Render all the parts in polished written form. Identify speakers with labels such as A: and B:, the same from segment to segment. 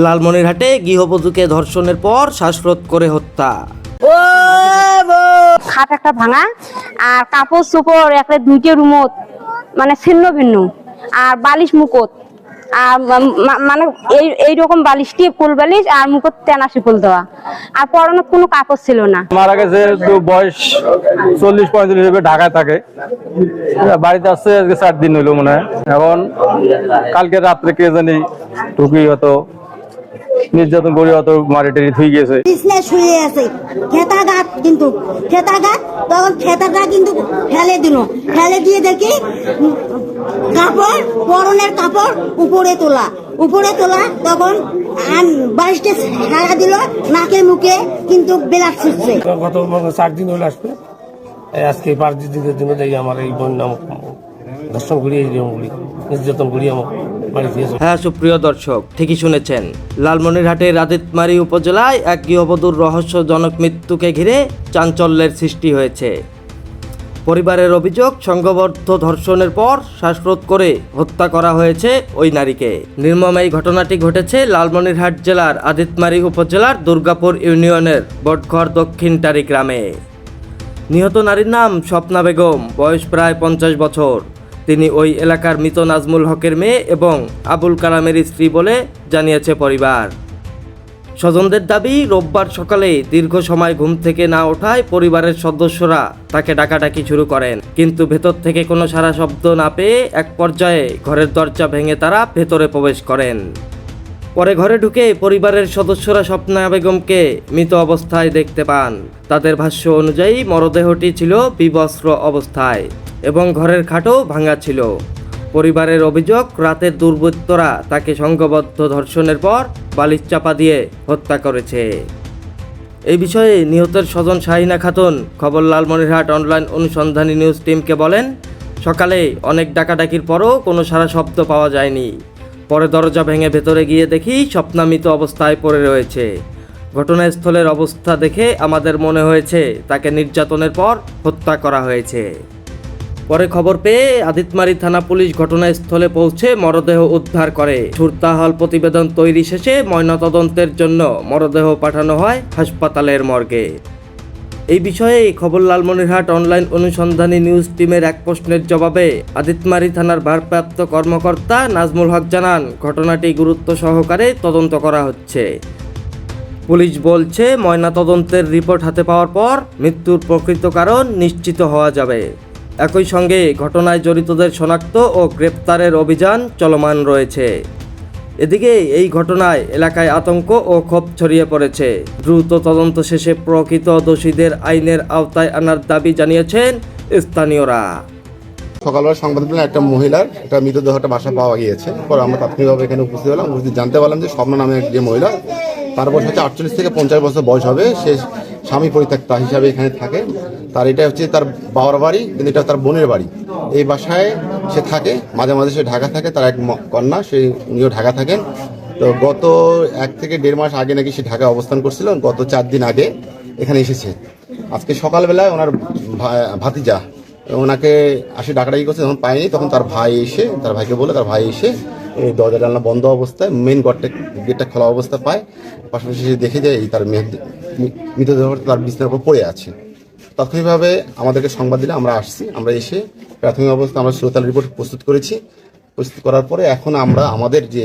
A: লালমনিরহাটে গৃহবধূকে ধর্ষণের পর শ্বাসরোধ করে হত্যা।
B: খাট একটা ভাঙা আর কাপড় চোপড় একটা দুইটা রুমত মানে ছিন্ন ভিন্ন আর বালিশ মুকুট আর মানে এইরকম বালিশটি ফুল বালিশ আর মুকুট তেনাশি ফুল দেওয়া আর পরনে কোনো কাপড় ছিল না।
C: মারা গেছে তো বয়স 40-45 ঢাকায় থাকে, বাড়িতে আসছে আজকে 4 দিন হইলো মনে হয়। এখন কালকে রাত্রে কে জানি ঢুকি হতো নির্যাতন করি হতো মারি টারি থুই গেছে।
D: শুয়ে আছে খেতাঘাত কিন্তু খেতাঘাত তখন খেতাটা কিন্তু ফেলে দিল, ফেলে দিয়ে দেখি কাপড় পরনের কাপড় উপরে তোলা তখন বালিশটা সারা দিল নাকে মুখে কিন্তু বেলাট ছুটছে।
E: গত 4 দিন হলে আসবে, আজকে 5 দিনের জন্য দেখি আমার এই বোন নামক ধর্ষণ করি নির্যাতন করি আমার বাড়ি দিয়েছে।
A: হ্যাঁ সুপ্রিয় দর্শক, ঠিকই শুনেছেন, লালমনিরহাটের আদিতমারী উপজেলায় এক গৃহবধূর রহস্যজনক মৃত্যুকে ঘিরে চাঞ্চল্যের সৃষ্টি হয়েছে। পরিবারের অভিযোগ, সংঘবদ্ধ ধর্ষণের পর শ্বাসরোধ করে হত্যা করা হয়েছে ওই নারীকে। নির্মম এই ঘটনাটি ঘটেছে লালমনিরহাট জেলার আদিতমারী উপজেলার দুর্গাপুর ইউনিয়নের বটঘর দক্ষিণ টারি গ্রামে। নিহত নারীর নাম স্বপ্না বেগম, বয়স প্রায় 50 বছর। তিনি ওই এলাকার মৃত নাজমুল হকের মেয়ে এবং আবুল কালামের স্ত্রী বলে জানিয়েছে পরিবার। স্বজনদের দাবি, রোববার সকালে দীর্ঘ সময় ঘুম থেকে না ওঠায় পরিবারের সদস্যরা তাকে ডাকাডাকি শুরু করেন, কিন্তু ভেতর থেকে কোনো সাড়া শব্দ না পেয়ে এক পর্যায়ে ঘরের দরজা ভেঙে তারা ভেতরে প্রবেশ করেন। পরে ঘরে ঢুকে পরিবারের সদস্যরা স্বপ্না বেগমকে মৃত অবস্থায় দেখতে পান। তাদের ভাষ্য অনুযায়ী মরদেহটি ছিল বিবস্ত্র অবস্থায় এবং ঘরের খাটও ভাঙা ছিল। পরিবারের অভিযোগ, রাতের দুর্বৃত্তরা তাকে সংঘবদ্ধ ধর্ষণের পর বালিশ চাপা দিয়ে হত্যা করেছে। এই বিষয়ে নিহতের স্বজন শাহিনা খাতুন খবর লালমনিরহাট অনলাইন অনুসন্ধানী নিউজ টিমকে বলেন, সকালে অনেক ডাকাডাকির পরও কোনো সাড়া শব্দ পাওয়া যায়নি। পরে দরজা ভেঙে ভেতরে গিয়ে দেখি স্বপ্না মৃত অবস্থায় পড়ে রয়েছে। ঘটনাস্থলের অবস্থা দেখে আমাদের মনে হয়েছে তাকে নির্যাতনের পর হত্যা করা হয়েছে। পরে খবর পেয়ে আদিতমারী থানা পুলিশ ঘটনাস্থলে পৌঁছে মরদেহ উদ্ধার করে। সুরতাহাল প্রতিবেদন তৈরি শেষে ময়নাতদন্তের জন্য মরদেহ পাঠানো হয় হাসপাতালের মর্গে। এই বিষয়ে খবর লালমনিরহাট অনলাইন অনুসন্ধানী নিউজ টিমের এক প্রশ্নের জবাবে আদিতমারী থানার ভারপ্রাপ্ত কর্মকর্তা নাজমুল হক জানান, ঘটনাটি গুরুত্ব সহকারে তদন্ত করা হচ্ছে। পুলিশ বলছে, ময়নাতদন্তের রিপোর্ট হাতে পাওয়ার পর মৃত্যুর প্রকৃত কারণ নিশ্চিত হওয়া যাবে। একই সঙ্গে ঘটনায় জড়িতদের শনাক্ত ও গ্রেপ্তারের অভিযান চলমান রয়েছে। এদিকে এই ঘটনায় এলাকায় আতঙ্ক ও ক্ষোভ ছড়িয়ে পড়েছে। দ্রুত তদন্ত শেষে প্রকৃত দোষীদের আইনের আওতায় আনার দাবি জানিয়েছেন স্থানীয়রা।
F: সকালবেলা সংবাদ পেলাম একটা মহিলার একটা মৃতদেহটা বাসা পাওয়া গিয়েছে। পরে আমরা তাৎক্ষণিকভাবে এখানে উপস্থিত হলাম। উপস্থিত জানতে পারলাম যে স্বপ্না নামে যে মহিলা, তার বয়স হচ্ছে 48 থেকে 50 বছর বয়স হবে। সে স্বামী পরিত্যক্তা হিসাবে এখানে থাকে। তার এটা হচ্ছে তার বাবার বাড়ি, কিন্তু এটা তার বোনের বাড়ি। এই বাসায় সে থাকে, মাঝে মাঝে সে ঢাকা থাকে। তার এক কন্যা, উনিও ঢাকা থাকেন। তো গত 1 থেকে 1.5 মাস আগে নাকি সে ঢাকায় অবস্থান করছিল। গত 4 দিন আগে এখানে এসেছে। আজকে সকালবেলায় ওনার ভাতিজা ওনাকে আসে ডাকাডাকি করছে, যখন পায়নি তখন তার ভাইকে বলে তার ভাই এসে এই দরজা জানলা বন্ধ অবস্থায় মেইন গেটটা খোলা অবস্থা পায়। পাশাপাশি সে দেখে যায় তার মৃতদেহ তার বিছানার উপর পড়ে আছে। তাৎক্ষণিকভাবে আমাদেরকে সংবাদ দিলে আমরা আসছি। আমরা এসে প্রাথমিক অবস্থা আমরা সুরতাল রিপোর্ট প্রস্তুত করার পরে এখন আমরা আমাদের যে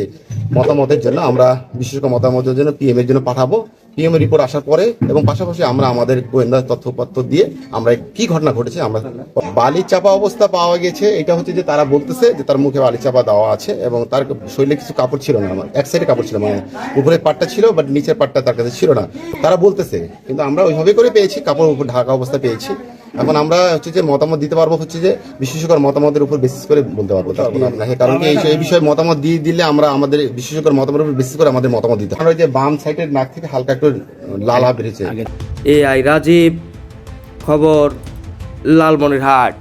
F: মতামতের জন্য আমরা বিশেষ মতামতের জন্য পিএম এর জন্য পাঠাবো। পিএম এর রিপোর্ট আসার পরে এবং পাশাপাশি আমরা আমাদের গোয়েন্দা তথ্যপত্র দিয়ে আমরা কি ঘটনা ঘটেছে আমরা বালি চাপা অবস্থা পাওয়া গেছে। এটা হচ্ছে যে তারা বলতেছে যে তার মুখে বালি চাপা দেওয়া আছে এবং তার শরীরে কিছু কাপড় ছিল না, এক সাইডে কাপড় ছিল, মানে উপরের পাটটা ছিল বাট নিচের পাটটা তার কাছে ছিল না, তারা বলতেছে। কিন্তু আমরা ওইভাবে করে পেয়েছি, কাপড় উপর ঢাকা অবস্থা পেয়েছি। এখন আমরা হচ্ছে যে মতামত দিতে পারবো হচ্ছে যে বিশেষজ্ঞর মতামতের উপর বেসিস করে বলতে পারবো। কারণ কি এই বিষয়ে মতামত দিয়ে দিলে আমরা আমাদের বিশেষজ্ঞর মতামতের উপর বেসিস করে আমাদের মতামত দিতে আমরা ওই যে বাম সাইডের নাক থেকে হালকা একটু লালা বেরিয়েছে।
A: AI রাজীব, খবর লালমনিরহাট।